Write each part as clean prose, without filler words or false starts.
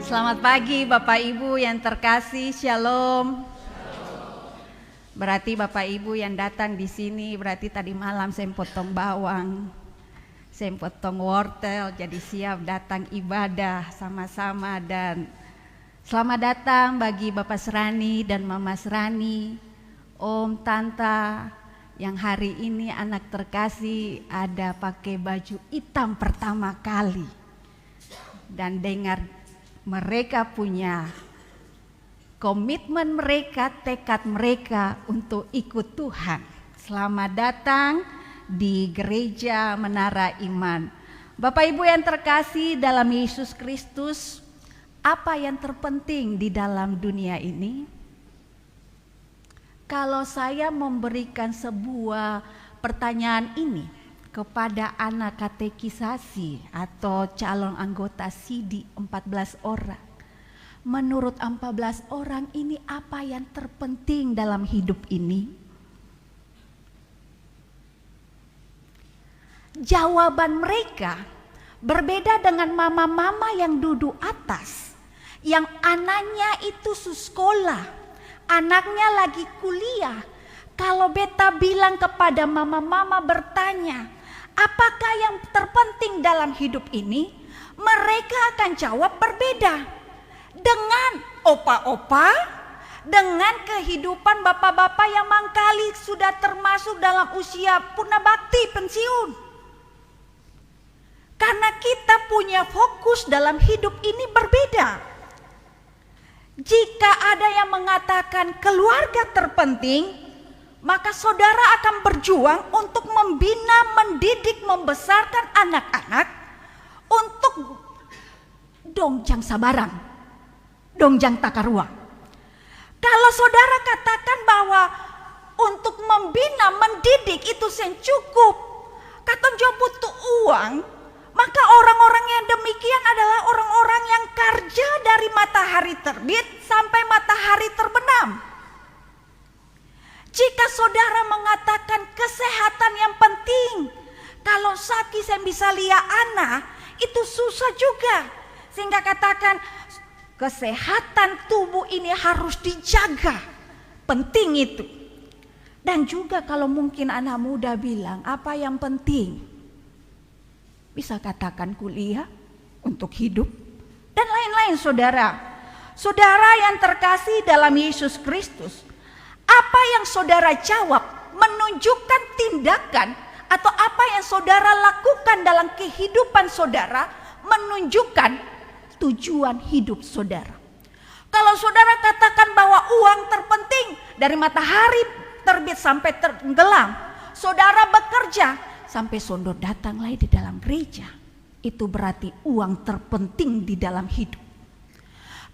Selamat pagi Bapak Ibu yang terkasih, Shalom. Berarti Bapak Ibu yang datang di sini berarti tadi malam saya potong bawang, saya potong wortel, jadi siap datang ibadah sama-sama. Dan selamat datang bagi Bapak Serani dan Mama Serani, Om, Tante, yang hari ini anak terkasih ada pakai baju hitam pertama kali. Dan dengar mereka punya komitmen mereka, tekad mereka untuk ikut Tuhan. Selamat datang di Gereja Menara Iman. Bapak Ibu yang terkasih dalam Yesus Kristus, apa yang terpenting di dalam dunia ini? Kalau saya memberikan sebuah pertanyaan ini kepada anak katekisasi atau calon anggota CD 14 orang. Menurut 14 orang ini apa yang terpenting dalam hidup ini? Jawaban mereka berbeda dengan mama-mama yang duduk atas, yang anaknya itu sekolah, anaknya lagi kuliah. Kalau beta bilang kepada mama-mama bertanya, apakah yang terpenting dalam hidup ini? Mereka akan jawab berbeda. Dengan opa-opa, dengan kehidupan bapak-bapak yang mangkali sudah termasuk dalam usia punabakti pensiun. Karena kita punya fokus dalam hidup ini berbeda. Jika ada yang mengatakan keluarga terpenting, maka saudara akan berjuang untuk membina, mendidik, membesarkan anak-anak untuk dongjang sabarang, dongjang takarua. Kalau saudara katakan bahwa untuk membina, mendidik itu sen cukup, katon jo butuh uang, maka orang-orang yang demikian adalah orang-orang yang kerja dari matahari terbit sampai matahari terbenam. Jika saudara mengatakan kesehatan yang penting, kalau sakit saya bisa lihat anak, itu susah juga. Sehingga katakan kesehatan tubuh ini harus dijaga, penting itu. Dan juga kalau mungkin anak muda bilang apa yang penting, bisa katakan kuliah untuk hidup dan lain-lain. Saudara yang terkasih dalam Yesus Kristus, apa yang saudara jawab menunjukkan tindakan atau apa yang saudara lakukan dalam kehidupan saudara menunjukkan tujuan hidup saudara. Kalau saudara katakan bahwa uang terpenting dari matahari terbit sampai tenggelam, saudara bekerja sampai sondor datang lagi di dalam gereja, itu berarti uang terpenting di dalam hidup.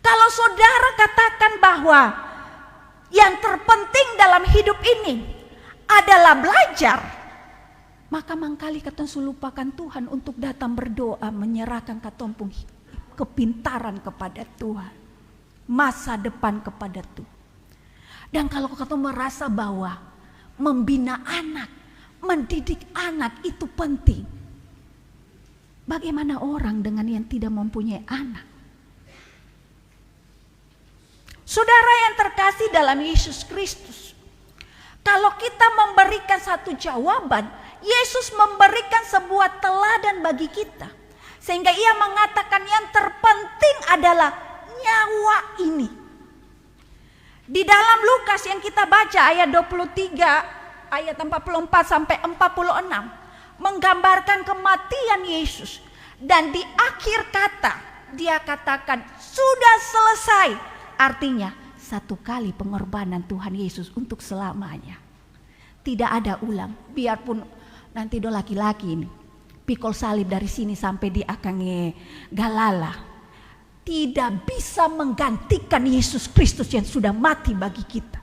Kalau saudara katakan bahwa yang terpenting dalam hidup ini adalah belajar, maka mangkali katong lupakan Tuhan untuk datang berdoa, menyerahkan katompung kepintaran kepada Tuhan, masa depan kepada Tuhan. Dan kalau katong merasa bahwa membina anak, mendidik anak itu penting, bagaimana orang dengan yang tidak mempunyai anak? Saudara yang terkasih dalam Yesus Kristus, kalau kita memberikan satu jawaban, Yesus memberikan sebuah teladan bagi kita. Sehingga ia mengatakan yang terpenting adalah nyawa ini. Di dalam Lukas yang kita baca ayat 23, ayat 44 sampai 46, menggambarkan kematian Yesus. Dan di akhir kata, dia katakan sudah selesai. Artinya satu kali pengorbanan Tuhan Yesus untuk selamanya. Tidak ada ulang, biarpun nanti do laki-laki ini pikul salib dari sini sampai di akange galala, tidak bisa menggantikan Yesus Kristus yang sudah mati bagi kita.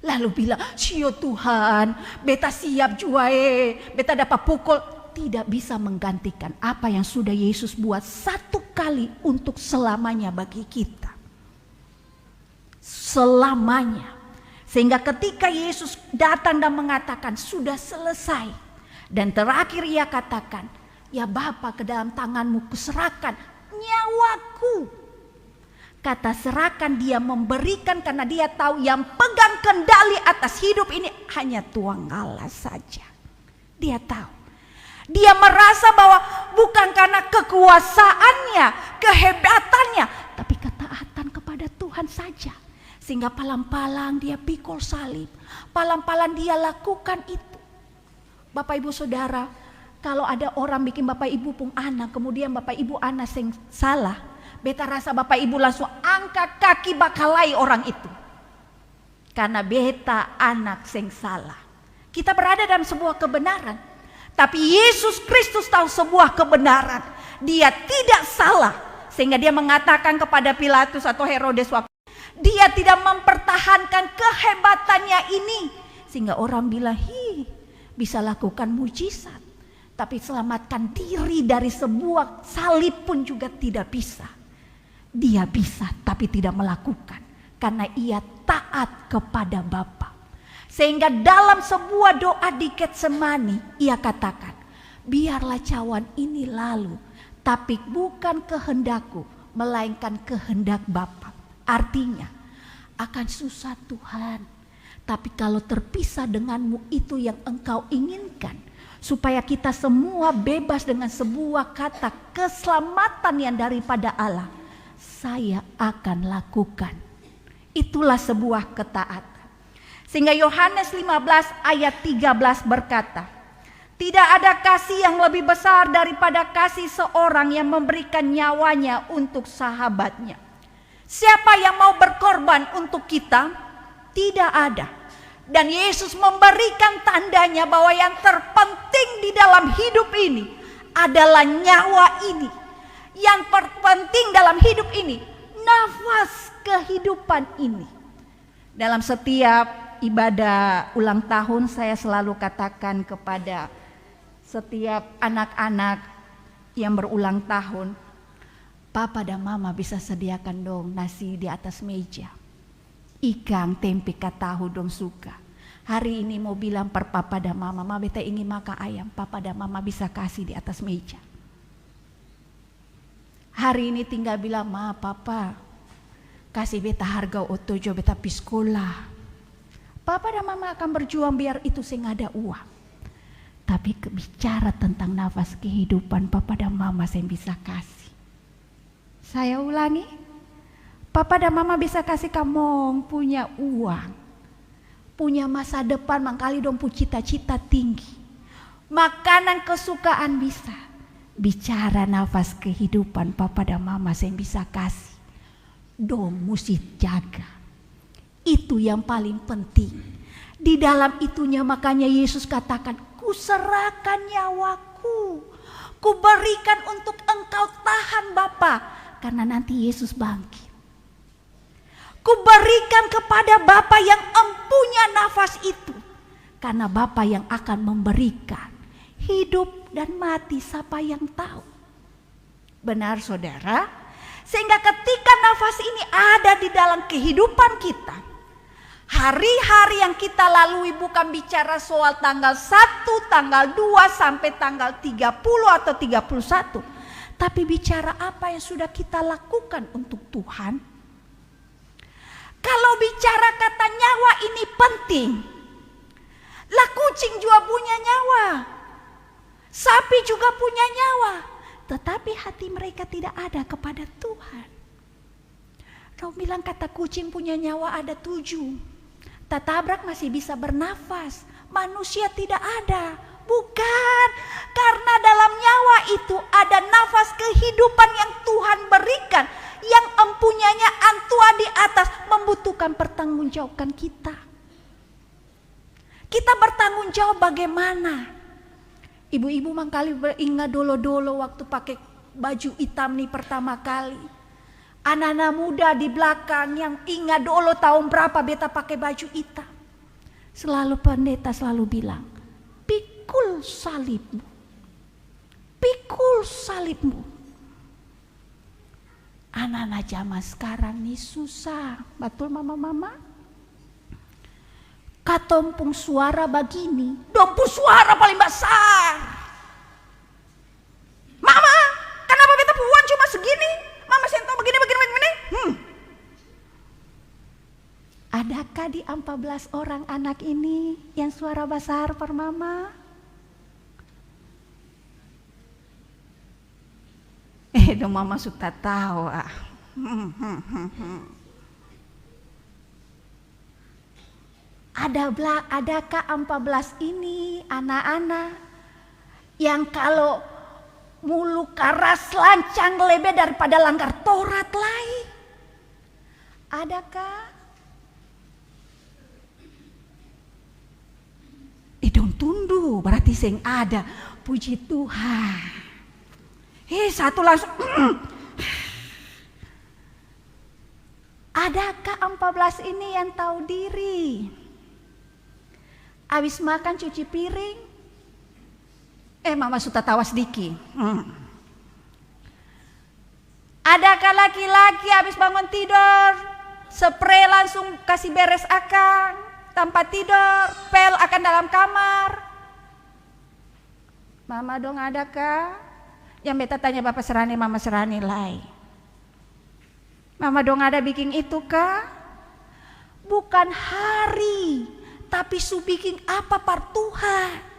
Lalu bilang, "Sio Tuhan, beta siap juae, beta dapat pukul." Tidak bisa menggantikan apa yang sudah Yesus buat satu kali untuk selamanya bagi kita. Selamanya. Sehingga ketika Yesus datang dan mengatakan sudah selesai, dan terakhir ia katakan, "Ya Bapa, ke dalam tanganmu kuserahkan nyawaku." kata serahkan, dia memberikan karena dia tahu yang pegang kendali atas hidup ini hanya Tuhan Allah saja. Dia tahu. Dia merasa bahwa bukan karena kekuasaannya, kehebatannya, tapi ketaatan kepada Tuhan saja. Sehingga palang-palang dia pikul salib, palang-palang dia lakukan itu. Bapak ibu saudara, kalau ada orang bikin bapak ibu pun anak, kemudian bapak ibu anak yang salah, beta rasa bapak ibu langsung angkat kaki bakalai orang itu. Karena beta anak yang salah. Kita berada dalam sebuah kebenaran. Tapi Yesus Kristus tahu sebuah kebenaran. Dia tidak salah. Sehingga dia mengatakan kepada Pilatus atau Herodes waktu, dia tidak mempertahankan kehebatannya ini. Sehingga orang bilang, bisa lakukan mujizat. Tapi selamatkan diri dari sebuah salib pun juga tidak bisa. Dia bisa tapi tidak melakukan. Karena ia taat kepada Bapa. Sehingga dalam sebuah doa di Getsemani ia katakan, biarlah cawan ini lalu, tapi bukan kehendakku, melainkan kehendak Bapa. Artinya akan susah Tuhan, tapi kalau terpisah denganmu itu yang engkau inginkan, supaya kita semua bebas dengan sebuah kata keselamatan yang daripada Allah, saya akan lakukan. Itulah sebuah ketaatan. Sehingga Yohanes 15 ayat 13 berkata, tidak ada kasih yang lebih besar daripada kasih seorang yang memberikan nyawanya untuk sahabatnya. Siapa yang mau berkorban untuk kita? Tidak ada. Dan Yesus memberikan tandanya bahwa yang terpenting di dalam hidup ini adalah nyawa ini. Yang terpenting dalam hidup ini, nafas kehidupan ini. Dalam setiap ibadah ulang tahun saya selalu katakan kepada setiap anak-anak yang berulang tahun, Papa dan Mama bisa sediakan dong nasi di atas meja, ikan, tempe, tahu dong suka. Hari ini mau bilang per Papa dan Mama, Mama beta ingin makan ayam, Papa dan Mama bisa kasih di atas meja. Hari ini tinggal bilang, Ma, Papa kasih beta harga otojo beta piskola. Papa dan Mama akan berjuang biar itu sing ada uang. Tapi bicara tentang nafas kehidupan, Papa dan Mama saya bisa kasih. Saya ulangi, Papa dan Mama bisa kasih kamu punya uang, punya masa depan, mangkali dong pu cita-cita tinggi, makanan kesukaan bisa. Bicara nafas kehidupan, Papa dan Mama saya bisa kasih. Dong mesti jaga. Itu yang paling penting. Di dalam itunya makanya Yesus katakan, kuserahkan nyawaku, kuberikan untuk engkau tahan Bapa, karena nanti Yesus bangkit. Kuberikan kepada Bapa yang empunya nafas itu, karena Bapa yang akan memberikan hidup dan mati, siapa yang tahu. Benar saudara? Sehingga ketika nafas ini ada di dalam kehidupan kita, hari-hari yang kita lalui bukan bicara soal tanggal 1, tanggal 2 sampai tanggal 30 atau 31. Tapi bicara apa yang sudah kita lakukan untuk Tuhan. Kalau bicara kata nyawa ini penting. Lah kucing juga punya nyawa. Sapi juga punya nyawa. Tetapi hati mereka tidak ada kepada Tuhan. Kau bilang kata kucing punya nyawa ada 7. Tatabrak masih bisa bernafas, manusia tidak ada. Bukan, karena dalam nyawa itu ada nafas kehidupan yang Tuhan berikan, yang empunyanya antua di atas, membutuhkan pertanggungjawaban kita. Kita bertanggung jawab bagaimana? Ibu-ibu mangkali ingat dolo-dolo waktu pakai baju hitam nih pertama kali. Anak-anak muda di belakang yang ingat dulu tahun berapa beta pakai baju hitam. Selalu pendeta selalu bilang, pikul salibmu. Pikul salibmu. Anak-anak zaman sekarang nih susah. Betul mama-mama? Katompung suara begini. Dompung suara paling besar. Mama, kenapa beta puan cuma segini? Mama sento begini. adakah di 14 orang anak ini yang suara besar per mama? Dong mama suka tahu. Adakah 14 ini anak-anak yang kalau mulu karas lancang lebih daripada langgar Taurat lain? Adakah? Dong tundu berarti sing ada. Puji Tuhan. Satu langsung. Adakah 14 ini yang tahu diri? Habis makan cuci piring. Mama sudah tawa sedikit. Adakah laki-laki habis bangun tidur, spray langsung kasih beres akang, tanpa tidur, pel akan dalam kamar? Mama dong adakah? Yang beta tanya Bapak Serani, Mama Serani lai. Mama dong ada bikin itu kah? Bukan hari, tapi su bikin apa par Tuhan.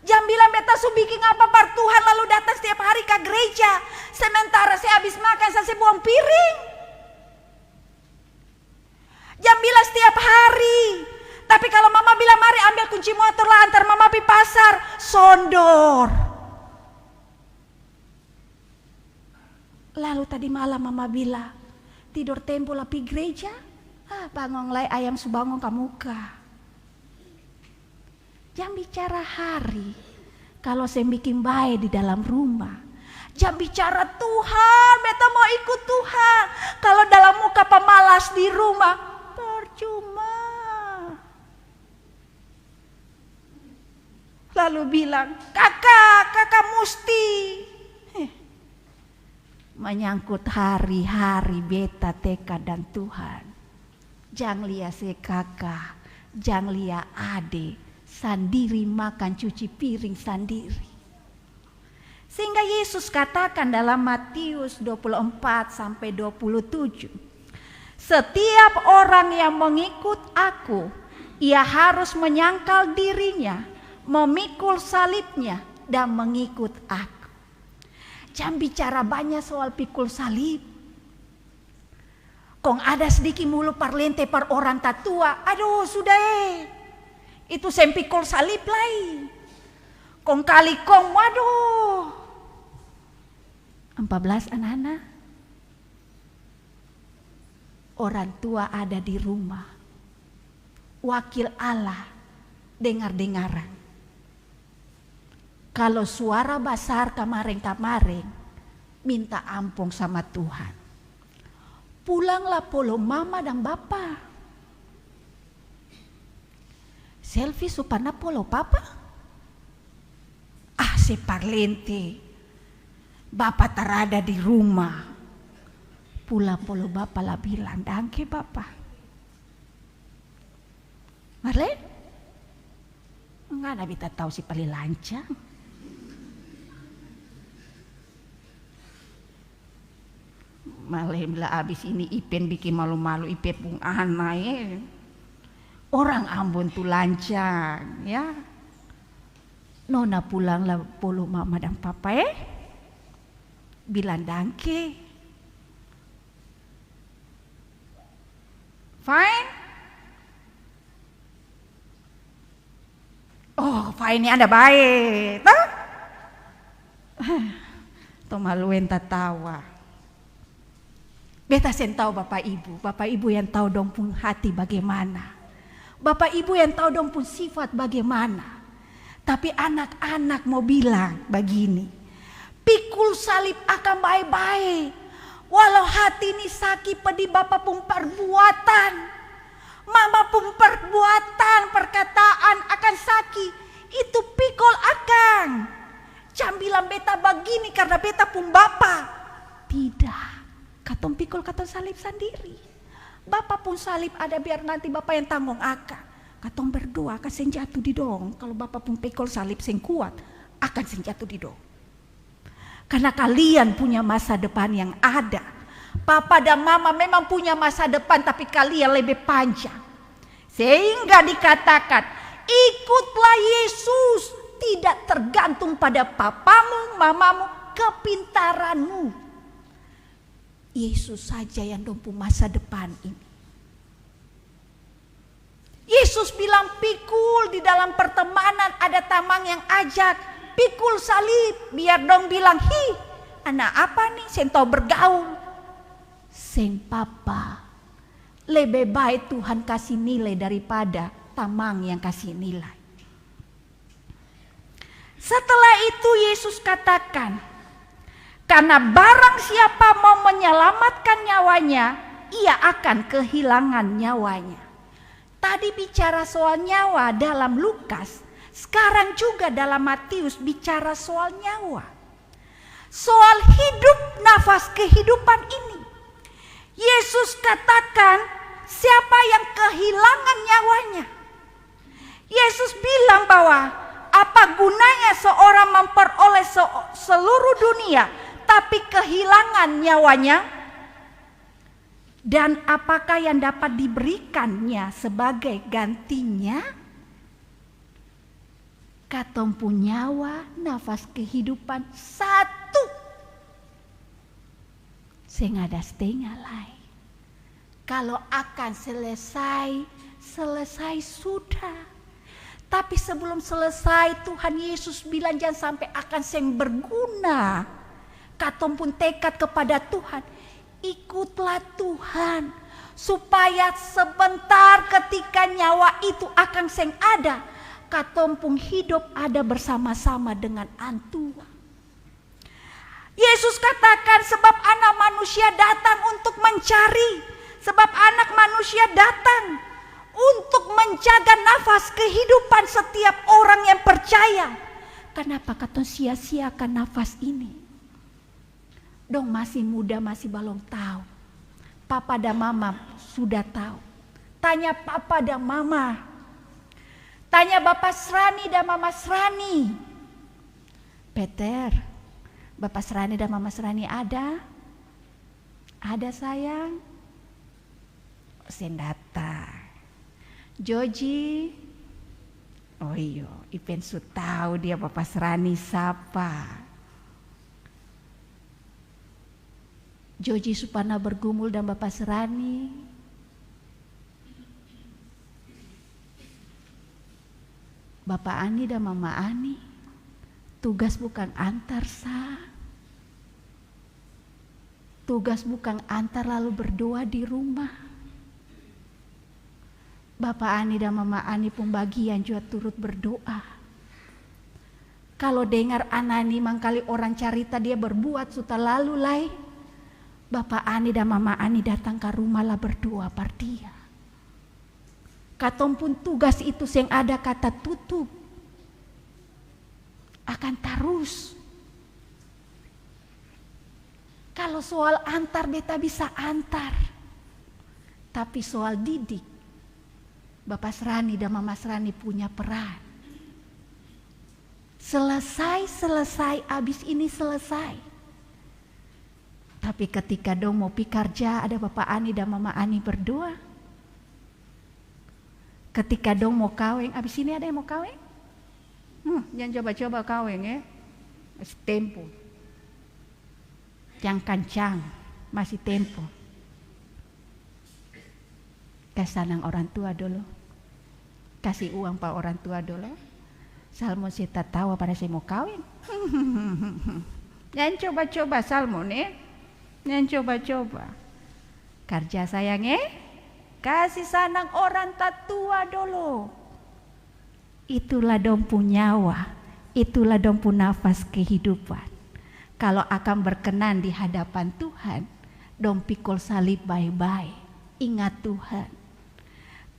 Jangan bilang beta su bikin apa par Tuhan lalu datang setiap hari ke gereja. Sementara saya habis makan saya buang piring. Jangan bilang setiap hari. Tapi kalau mama bilang mari ambil kunci motor lah antar mama pi pasar. Sondor. Lalu tadi malam mama bilang, tidur tempo lah pi gereja, bangun lay ayam subangun ke muka. Jangan bicara hari, kalau saya bikin baik di dalam rumah. Jangan bicara Tuhan, beta mau ikut Tuhan. Kalau dalam muka pemalas di rumah, percuma. Lalu bilang, kakak musti. Menyangkut hari-hari beta teka dan Tuhan. Jangan lihat si kakak, jangan lihat adik, sendiri makan cuci piring sendiri. Sehingga Yesus katakan dalam Matius 24 sampai 27, setiap orang yang mengikut aku, ia harus menyangkal dirinya, memikul salibnya dan mengikut aku. Jangan bicara banyak soal pikul salib. Kong ada sedikit mulu parlente par orang tatua. Aduh sudah itu sempikul salib lain. Kong kali kong waduh. 14 anak-anak. Orang tua ada di rumah. Wakil Allah dengar-dengaran. Kalau suara besar kemarin-kemarin, minta ampun sama Tuhan. Pulanglah polo mama dan bapa. Selfie supana polo papa. Separlente. Bapa terada di rumah. Pulang polo bapa lah bilang, dangke bapa. Marlen? Enggak ada bita tahu si paling lancang. Malem lah abis ini Ipen bikin malu-malu Ipen pun aneh. Orang Ambon tuh lancang ya. Nona pulang lah polo mama dan papa bilang dangke. Fine. Oh fine ini ada baik. Tuh maluin tatawa. Beta sen tahu Bapak Ibu yang tahu dong pun hati bagaimana. Bapak Ibu yang tahu dong pun sifat bagaimana. Tapi anak-anak mau bilang begini, pikul salib akan baik-baik. Walau hati ini sakit pedih Bapak pun perbuatan. Mama pun perbuatan, perkataan akan sakit. Itu pikul akan. Jangan bilang beta begini karena beta pun Bapak. Tidak. Katong pikul katong salib sendiri. Bapak pun salib ada biar nanti Bapak yang tanggung akan. Katong berdua akan senjatuh di dong. Kalau Bapak pun pikul salib sing kuat akan senjatuh di dong. Karena kalian punya masa depan yang ada. Papa dan mama memang punya masa depan tapi kalian lebih panjang. Sehingga dikatakan, ikutlah Yesus, tidak tergantung pada papamu, mamamu, kepintaranmu. Yesus saja yang dompu masa depan ini. Yesus bilang pikul di dalam pertemanan, ada tamang yang ajak, pikul salib, biar dong bilang, hi, anak apa nih, sento bergaul. Seng papa, lebih baik Tuhan kasih nilai daripada tamang yang kasih nilai. Setelah itu Yesus katakan, karena barang siapa mau menyelamatkan nyawanya, ia akan kehilangan nyawanya. Tadi bicara soal nyawa dalam Lukas, sekarang juga dalam Matius bicara soal nyawa. Soal hidup, nafas kehidupan ini. Yesus katakan, siapa yang kehilangan nyawanya? Yesus bilang bahwa apa gunanya seorang memperoleh seluruh dunia tapi kehilangan nyawanya? Dan apakah yang dapat diberikannya sebagai gantinya? Katompu nyawa, nafas kehidupan satu. Sing ada setengah lain. Kalau akan selesai, selesai sudah. Tapi sebelum selesai Tuhan Yesus bilang jangan sampai akan sing berguna. Katompun tekad kepada Tuhan, ikutlah Tuhan. Supaya sebentar ketika nyawa itu akan sing ada, katompung hidup ada bersama-sama dengan antua. Yesus katakan sebab anak manusia datang untuk mencari, sebab anak manusia datang untuk menjaga nafas kehidupan setiap orang yang percaya. Kenapa kata sia-siakan nafas ini? Dong masih muda, masih belum tahu. Papa dan mama sudah tahu. Tanya papa dan mama. Tanya Bapak Srani dan Mama Srani. Peter, Bapak Srani dan Mama Srani ada? Ada sayang? Sendata. Joji? Oh iya, Ipen su tahu dia Bapak Srani siapa. Joji supana bergumul dan Bapak Srani. Bapak Ani dan Mama Ani, tugas bukan antar sah. Tugas bukan antar lalu berdoa di rumah. Bapak Ani dan Mama Ani pun bagian juga turut berdoa. Kalau dengar Anani mangkali orang carita dia berbuat suta lalu lai, Bapak Ani dan Mama Ani datang ke rumah lah berdoa par dia. Katong pun tugas itu yang ada kata tutup akan terus. Kalau soal antar beta bisa antar, tapi soal didik Bapak Srani dan Mama Srani punya peran. Selesai abis ini selesai. Tapi ketika dong mau pi kerja ada Bapak Ani dan Mama Ani berdoa. Ketika dong mau kawin, abis ini ada yang mau kawin? Jangan coba-coba kawin ya. Masih tempo. Yang kancang, masih tempo. Kesanang orang tua dulu. Kasih uang pak orang tua dulu. Salmon saya tak tahu pada saya mau kawin. Jangan coba-coba Salmon ya. Jangan coba-coba. Kerja sayang ya. Kasih sanang orang tatua dulu. Itulah dompu nyawa. Itulah dompu nafas kehidupan. Kalau akan berkenan di hadapan Tuhan, dom pikul salib baik-baik. Ingat Tuhan.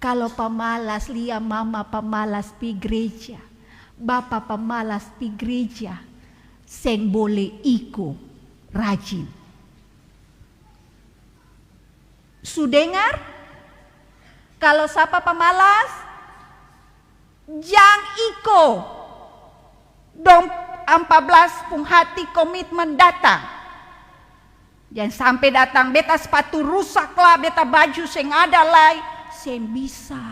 Kalau pemalas, lia mama pemalas pi gereja. Bapak pemalas pi gereja. Seng boleh ikut rajin. Sudengar? Kalau siapa pemalas, jang iko. Dong 14 pung hati komitmen datang. Jangan sampai datang beta sepatu rusak lah, beta baju sing ada lai, sing bisa.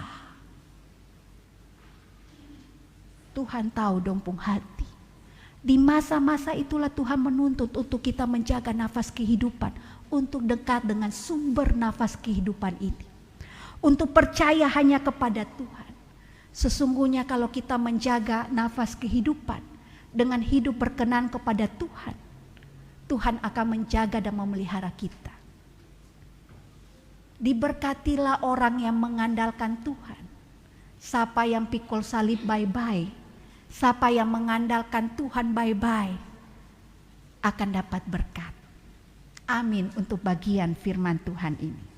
Tuhan tahu dompung hati. Di masa-masa itulah Tuhan menuntut untuk kita menjaga nafas kehidupan, untuk dekat dengan sumber nafas kehidupan ini. Untuk percaya hanya kepada Tuhan. Sesungguhnya kalau kita menjaga nafas kehidupan dengan hidup berkenan kepada Tuhan, Tuhan akan menjaga dan memelihara kita. Diberkatilah orang yang mengandalkan Tuhan. Siapa yang pikul salib bye-bye, siapa yang mengandalkan Tuhan bye-bye, akan dapat berkat. Amin untuk bagian firman Tuhan ini.